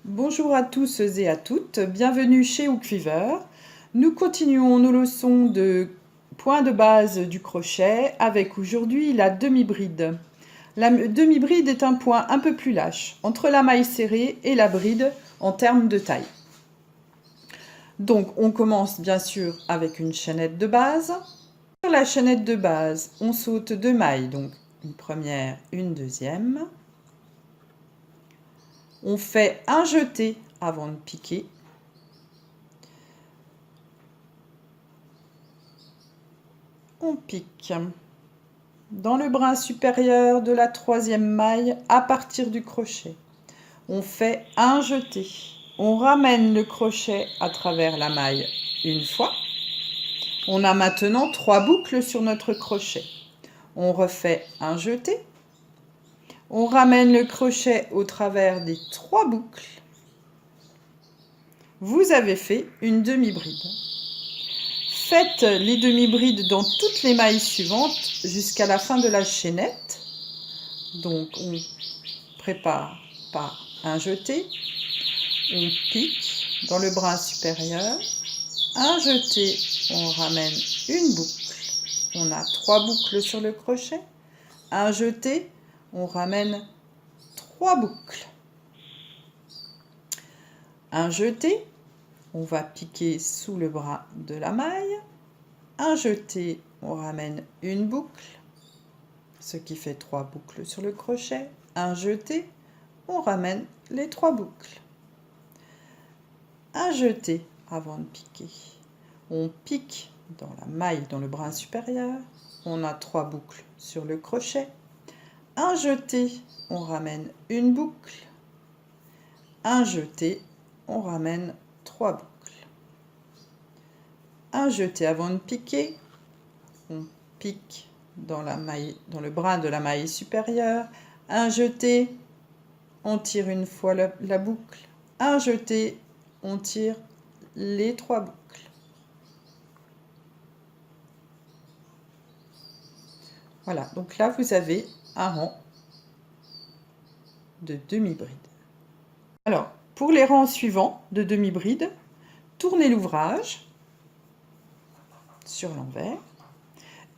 Bonjour à tous et à toutes, bienvenue chez Hookweaver. Nous continuons nos leçons de points de base du crochet avec aujourd'hui la demi-bride. La demi-bride est un point un peu plus lâche, entre la maille serrée et la bride en termes de taille. Donc on commence bien sûr avec une chaînette de base. Sur la chaînette de base, on saute 2 mailles, donc une première, une deuxième. On fait un jeté avant de piquer. On pique dans le brin supérieur de la 3e maille à partir du crochet. On fait un jeté. On ramène le crochet à travers la maille une fois. On a maintenant 3 boucles sur notre crochet. On refait un jeté. On ramène le crochet au travers des 3 boucles. Vous avez fait une demi-bride. Faites les demi-brides dans toutes les mailles suivantes jusqu'à la fin de la chaînette. Donc on prépare par un jeté, on pique dans le brin supérieur, un jeté, on ramène une boucle, on a 3 boucles sur le crochet, un jeté, on ramène 3 boucles, un jeté, on va piquer sous le bras de la maille, un jeté, on ramène une boucle, ce qui fait 3 boucles sur le crochet, un jeté, on ramène les 3 boucles. Un jeté avant de piquer. On pique dans la maille, dans le brin supérieur. On a 3 boucles sur le crochet. Un jeté, on ramène une boucle. Un jeté, on ramène 3 boucles. Un jeté avant de piquer. On pique dans la maille, dans le brin de la maille supérieure. Un jeté, on tire une fois la boucle. Un jeté, on tire les 3 boucles. Voilà, donc là vous avez un rang de demi-bride. Alors, pour les rangs suivants de demi-bride, tournez l'ouvrage sur l'envers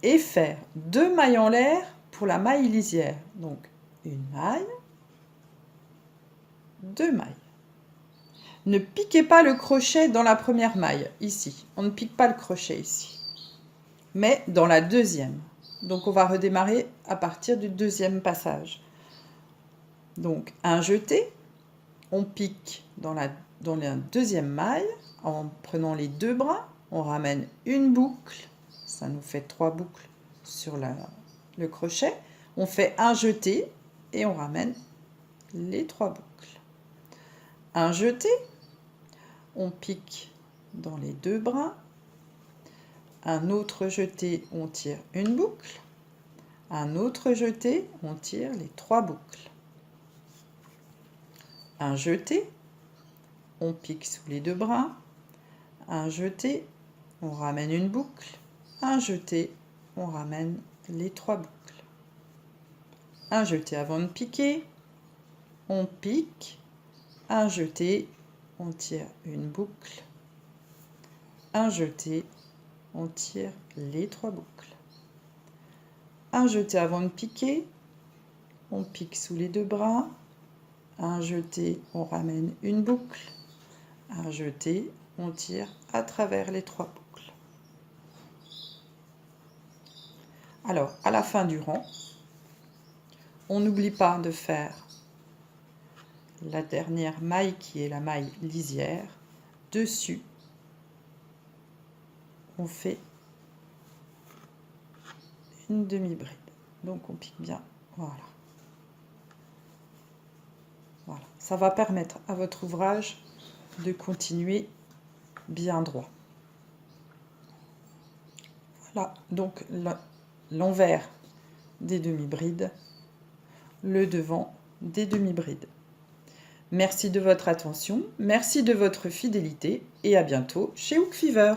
et faire 2 mailles en l'air pour la maille lisière. Donc, une maille, 2 mailles. Ne piquez pas le crochet dans la première maille, ici. On ne pique pas le crochet ici, mais dans la deuxième. Donc, on va redémarrer à partir du deuxième passage. Donc, un jeté, on pique dans la deuxième maille en prenant les 2 brins, on ramène une boucle, ça nous fait 3 boucles sur le crochet. On fait un jeté et on ramène les 3 boucles. Un jeté, on pique dans les 2 brins, un autre jeté, on tire une boucle, un autre jeté, on tire les 3 boucles. Un jeté, on pique sous les 2 brins, un jeté, on ramène une boucle, un jeté, on ramène les 3 boucles. Un jeté avant de piquer, on pique, un jeté, on tire une boucle, un jeté, on tire les 3 boucles. Un jeté avant de piquer, on pique sous les 2 brins, un jeté, on ramène une boucle, un jeté, on tire à travers les 3 boucles. Alors, à la fin du rang, on n'oublie pas de faire la dernière maille qui est la maille lisière. Dessus, on fait une demi-bride. Donc, on pique bien. Voilà. Voilà. Ça va permettre à votre ouvrage de continuer bien droit. Voilà, donc l'envers des demi-brides, le devant des demi-brides. Merci de votre attention, merci de votre fidélité et à bientôt chez Hookweaver.